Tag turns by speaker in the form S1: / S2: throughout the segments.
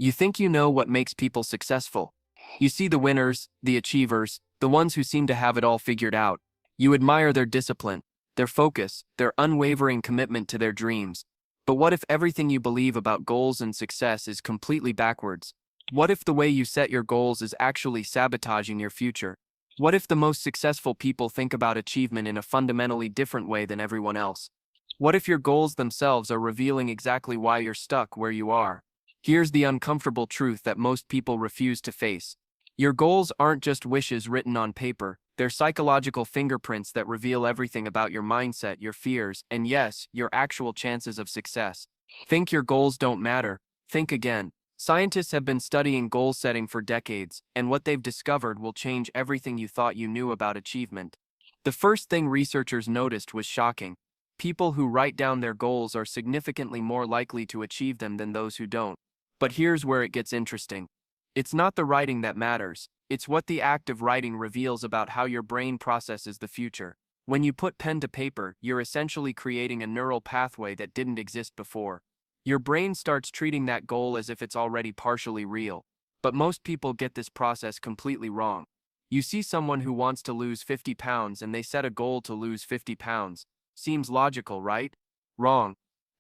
S1: You think you know what makes people successful. You see the winners, the achievers, the ones who seem to have it all figured out. You admire their discipline, their focus, their unwavering commitment to their dreams. But what if everything you believe about goals and success is completely backwards? What if the way you set your goals is actually sabotaging your future? What if the most successful people think about achievement in a fundamentally different way than everyone else? What if your goals themselves are revealing exactly why you're stuck where you are? Here's the uncomfortable truth that most people refuse to face. Your goals aren't just wishes written on paper, they're psychological fingerprints that reveal everything about your mindset, your fears, and yes, your actual chances of success. Think your goals don't matter? Think again. Scientists have been studying goal setting for decades, and what they've discovered will change everything you thought you knew about achievement. The first thing researchers noticed was shocking. People who write down their goals are significantly more likely to achieve them than those who don't. But here's where it gets interesting. It's not the writing that matters, it's what the act of writing reveals about how your brain processes the future. When you put pen to paper, you're essentially creating a neural pathway that didn't exist before. Your brain starts treating that goal as if it's already partially real. But most people get this process completely wrong. You see someone who wants to lose 50 pounds and they set a goal to lose 50 pounds. Seems logical, right? Wrong.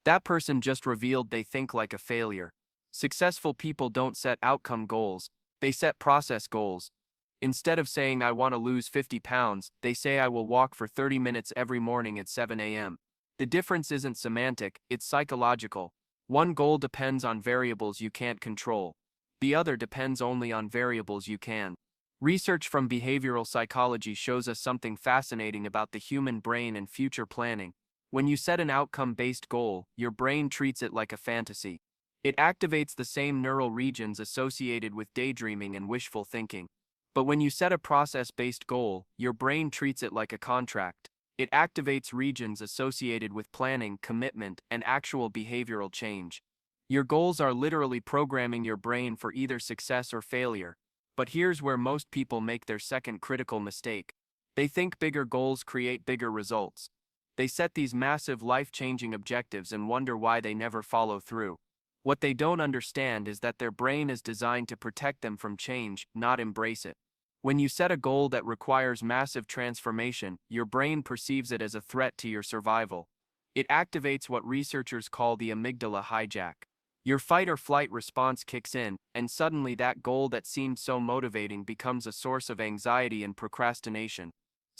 S1: That person just revealed they think like a failure. Successful people don't set outcome goals, they set process goals. Instead of saying I want to lose 50 pounds, they say I will walk for 30 minutes every morning at 7 a.m. The difference isn't semantic, it's psychological. One goal depends on variables you can't control. The other depends only on variables you can. Research from behavioral psychology shows us something fascinating about the human brain and future planning. When you set an outcome-based goal, your brain treats it like a fantasy. It activates the same neural regions associated with daydreaming and wishful thinking. But when you set a process-based goal, your brain treats it like a contract. It activates regions associated with planning, commitment, and actual behavioral change. Your goals are literally programming your brain for either success or failure. But here's where most people make their second critical mistake. They think bigger goals create bigger results. They set these massive life-changing objectives and wonder why they never follow through. What they don't understand is that their brain is designed to protect them from change, not embrace it. When you set a goal that requires massive transformation, your brain perceives it as a threat to your survival. It activates what researchers call the amygdala hijack. Your fight or flight response kicks in, and suddenly that goal that seemed so motivating becomes a source of anxiety and procrastination.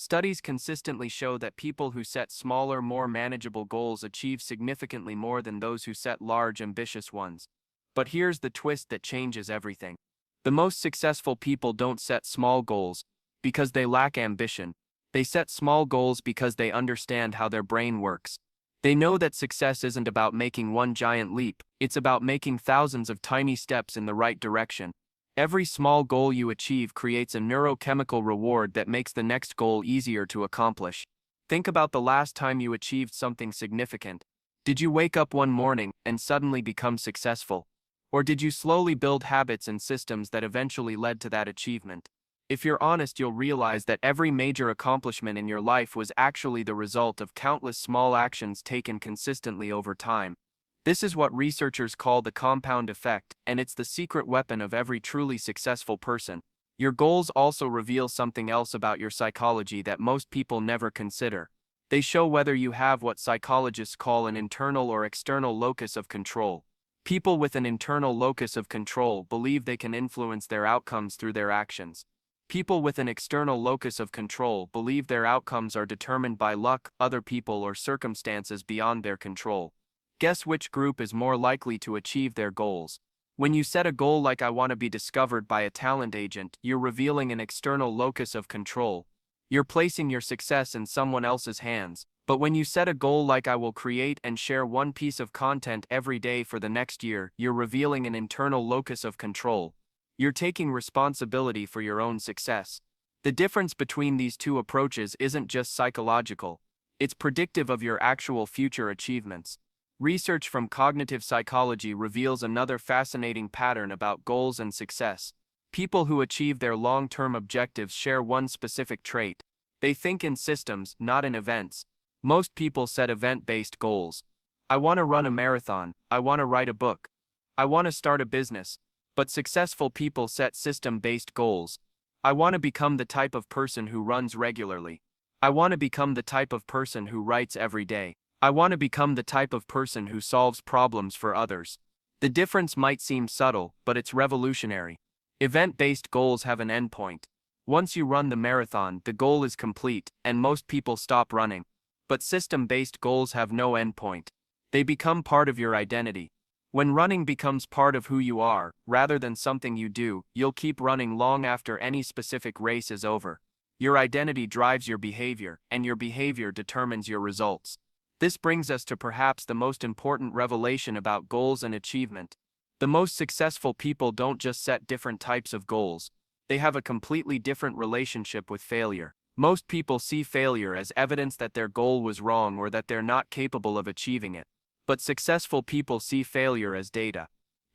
S1: Studies consistently show that people who set smaller, more manageable goals achieve significantly more than those who set large, ambitious ones. But here's the twist that changes everything. The most successful people don't set small goals because they lack ambition. They set small goals because they understand how their brain works. They know that success isn't about making one giant leap, it's about making thousands of tiny steps in the right direction. Every small goal you achieve creates a neurochemical reward that makes the next goal easier to accomplish. Think about the last time you achieved something significant. Did you wake up one morning and suddenly become successful? Or did you slowly build habits and systems that eventually led to that achievement? If you're honest, you'll realize that every major accomplishment in your life was actually the result of countless small actions taken consistently over time. This is what researchers call the compound effect, and it's the secret weapon of every truly successful person. Your goals also reveal something else about your psychology that most people never consider. They show whether you have what psychologists call an internal or external locus of control. People with an internal locus of control believe they can influence their outcomes through their actions. People with an external locus of control believe their outcomes are determined by luck, other people, or circumstances beyond their control. Guess which group is more likely to achieve their goals? When you set a goal like I want to be discovered by a talent agent, you're revealing an external locus of control. You're placing your success in someone else's hands. But when you set a goal like I will create and share one piece of content every day for the next year, you're revealing an internal locus of control. You're taking responsibility for your own success. The difference between these two approaches isn't just psychological. It's predictive of your actual future achievements. Research from cognitive psychology reveals another fascinating pattern about goals and success. People who achieve their long-term objectives share one specific trait. They think in systems, not in events. Most people set event-based goals. I want to run a marathon. I want to write a book. I want to start a business. But successful people set system-based goals. I want to become the type of person who runs regularly. I want to become the type of person who writes every day. I want to become the type of person who solves problems for others. The difference might seem subtle, but it's revolutionary. Event-based goals have an endpoint. Once you run the marathon, the goal is complete, and most people stop running. But system-based goals have no endpoint. They become part of your identity. When running becomes part of who you are, rather than something you do, you'll keep running long after any specific race is over. Your identity drives your behavior, and your behavior determines your results. This brings us to perhaps the most important revelation about goals and achievement. The most successful people don't just set different types of goals. They have a completely different relationship with failure. Most people see failure as evidence that their goal was wrong or that they're not capable of achieving it. But successful people see failure as data.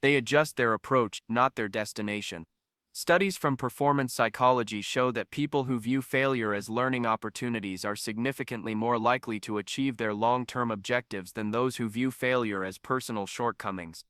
S1: They adjust their approach, not their destination. Studies from performance psychology show that people who view failure as learning opportunities are significantly more likely to achieve their long-term objectives than those who view failure as personal shortcomings.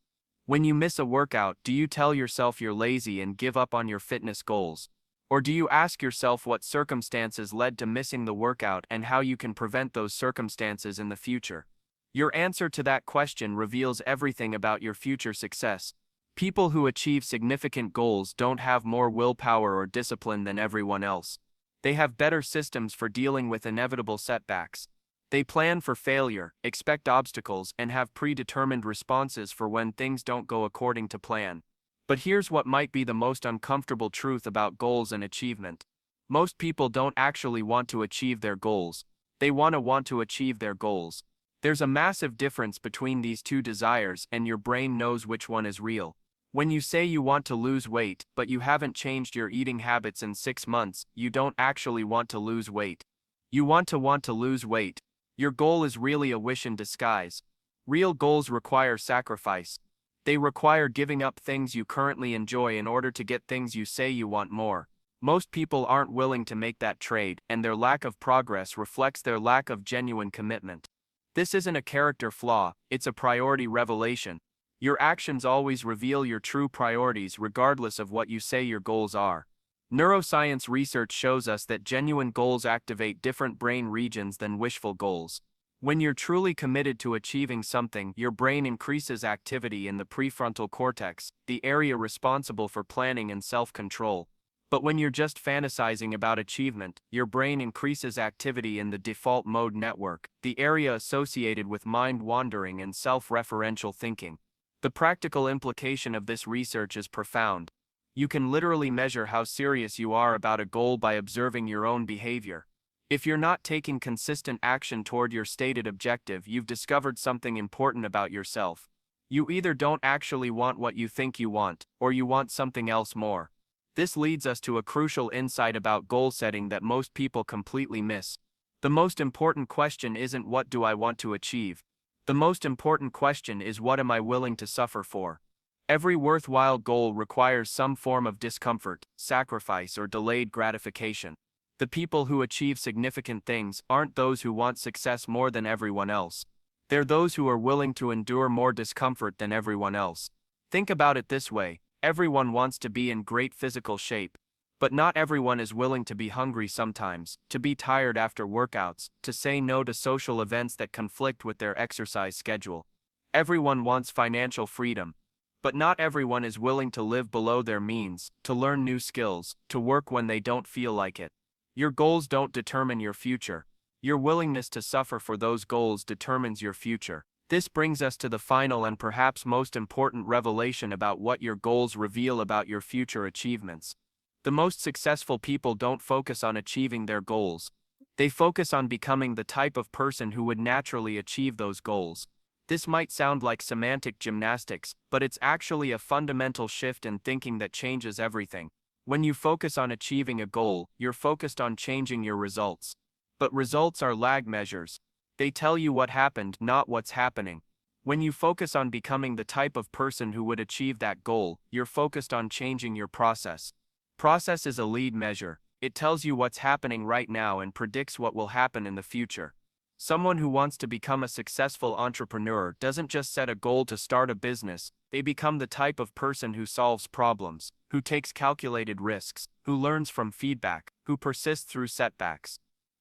S1: When you miss a workout, do you tell yourself you're lazy and give up on your fitness goals? Or do you ask yourself what circumstances led to missing the workout and how you can prevent those circumstances in the future? Your answer to that question reveals everything about your future success. People who achieve significant goals don't have more willpower or discipline than everyone else. They have better systems for dealing with inevitable setbacks. They plan for failure, expect obstacles, and have predetermined responses for when things don't go according to plan. But here's what might be the most uncomfortable truth about goals and achievement. Most people don't actually want to achieve their goals. They want to achieve their goals. There's a massive difference between these two desires, and your brain knows which one is real. When you say you want to lose weight, but you haven't changed your eating habits in 6 months, you don't actually want to lose weight. You want to lose weight. Your goal is really a wish in disguise. Real goals require sacrifice. They require giving up things you currently enjoy in order to get things you say you want more. Most people aren't willing to make that trade, and their lack of progress reflects their lack of genuine commitment. This isn't a character flaw, it's a priority revelation. Your actions always reveal your true priorities regardless of what you say your goals are. Neuroscience research shows us that genuine goals activate different brain regions than wishful goals. When you're truly committed to achieving something, your brain increases activity in the prefrontal cortex, the area responsible for planning and self-control. But when you're just fantasizing about achievement, your brain increases activity in the default mode network, the area associated with mind-wandering and self-referential thinking. The practical implication of this research is profound. You can literally measure how serious you are about a goal by observing your own behavior. If you're not taking consistent action toward your stated objective, you've discovered something important about yourself. You either don't actually want what you think you want, or you want something else more. This leads us to a crucial insight about goal setting that most people completely miss. The most important question isn't what do I want to achieve? The most important question is what am I willing to suffer for? Every worthwhile goal requires some form of discomfort, sacrifice, or delayed gratification. The people who achieve significant things aren't those who want success more than everyone else. They're those who are willing to endure more discomfort than everyone else. Think about it this way, everyone wants to be in great physical shape. But not everyone is willing to be hungry sometimes, to be tired after workouts, to say no to social events that conflict with their exercise schedule. Everyone wants financial freedom. But not everyone is willing to live below their means, to learn new skills, to work when they don't feel like it. Your goals don't determine your future. Your willingness to suffer for those goals determines your future. This brings us to the final and perhaps most important revelation about what your goals reveal about your future achievements. The most successful people don't focus on achieving their goals. They focus on becoming the type of person who would naturally achieve those goals. This might sound like semantic gymnastics, but it's actually a fundamental shift in thinking that changes everything. When you focus on achieving a goal, you're focused on changing your results. But results are lag measures. They tell you what happened, not what's happening. When you focus on becoming the type of person who would achieve that goal, you're focused on changing your process. Process is a lead measure. It tells you what's happening right now and predicts what will happen in the future. Someone who wants to become a successful entrepreneur doesn't just set a goal to start a business, they become the type of person who solves problems, who takes calculated risks, who learns from feedback, who persists through setbacks.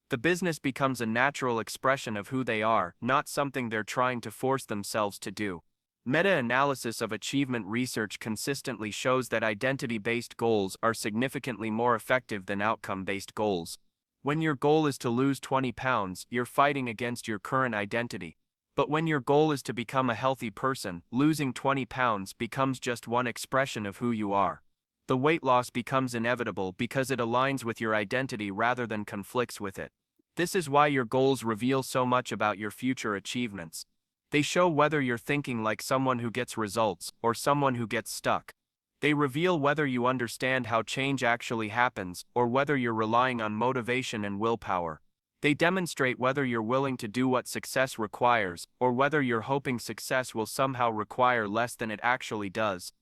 S1: The business becomes a natural expression of who they are, not something they're trying to force themselves to do. Meta-analysis of achievement research consistently shows that identity-based goals are significantly more effective than outcome-based goals. When your goal is to lose 20 pounds, you're fighting against your current identity. But when your goal is to become a healthy person, losing 20 pounds becomes just one expression of who you are. The weight loss becomes inevitable because it aligns with your identity rather than conflicts with it. This is why your goals reveal so much about your future achievements. They show whether you're thinking like someone who gets results or someone who gets stuck. They reveal whether you understand how change actually happens or whether you're relying on motivation and willpower. They demonstrate whether you're willing to do what success requires or whether you're hoping success will somehow require less than it actually does.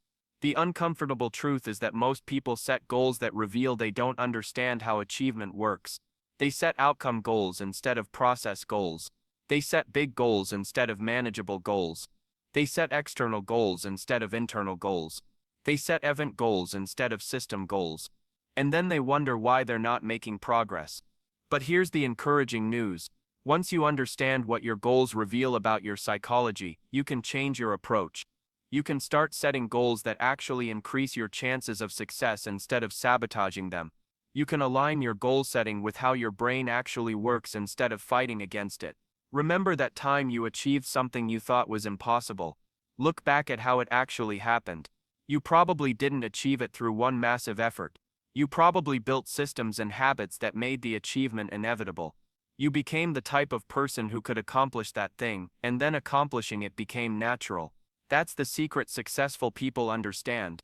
S1: The uncomfortable truth is that most people set goals that reveal they don't understand how achievement works. They set outcome goals instead of process goals. They set big goals instead of manageable goals. They set external goals instead of internal goals. They set event goals instead of system goals. And then they wonder why they're not making progress. But here's the encouraging news. Once you understand what your goals reveal about your psychology, you can change your approach. You can start setting goals that actually increase your chances of success instead of sabotaging them. You can align your goal setting with how your brain actually works instead of fighting against it. Remember that time you achieved something you thought was impossible. Look back at how it actually happened. You probably didn't achieve it through one massive effort. You probably built systems and habits that made the achievement inevitable. You became the type of person who could accomplish that thing, and then accomplishing it became natural. That's the secret successful people understand.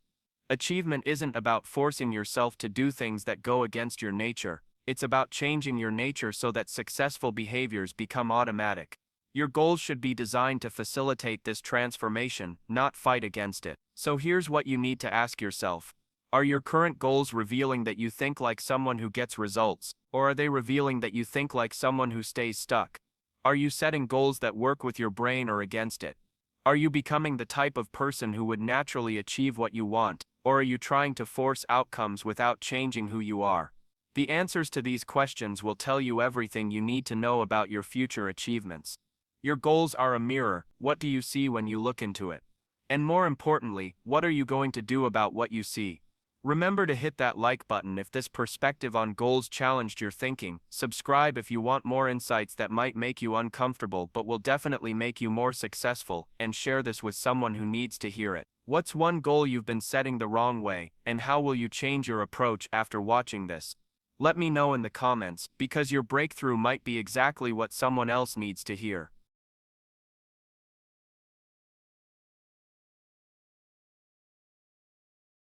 S1: Achievement isn't about forcing yourself to do things that go against your nature. It's about changing your nature so that successful behaviors become automatic. Your goals should be designed to facilitate this transformation, not fight against it. So here's what you need to ask yourself. Are your current goals revealing that you think like someone who gets results, or are they revealing that you think like someone who stays stuck? Are you setting goals that work with your brain or against it? Are you becoming the type of person who would naturally achieve what you want, or are you trying to force outcomes without changing who you are? The answers to these questions will tell you everything you need to know about your future achievements. Your goals are a mirror. What do you see when you look into it? And more importantly, what are you going to do about what you see? Remember to hit that like button if this perspective on goals challenged your thinking. Subscribe if you want more insights that might make you uncomfortable but will definitely make you more successful, and share this with someone who needs to hear it. What's one goal you've been setting the wrong way, and how will you change your approach after watching this? Let me know in the comments, because your breakthrough might be exactly what someone else needs to hear.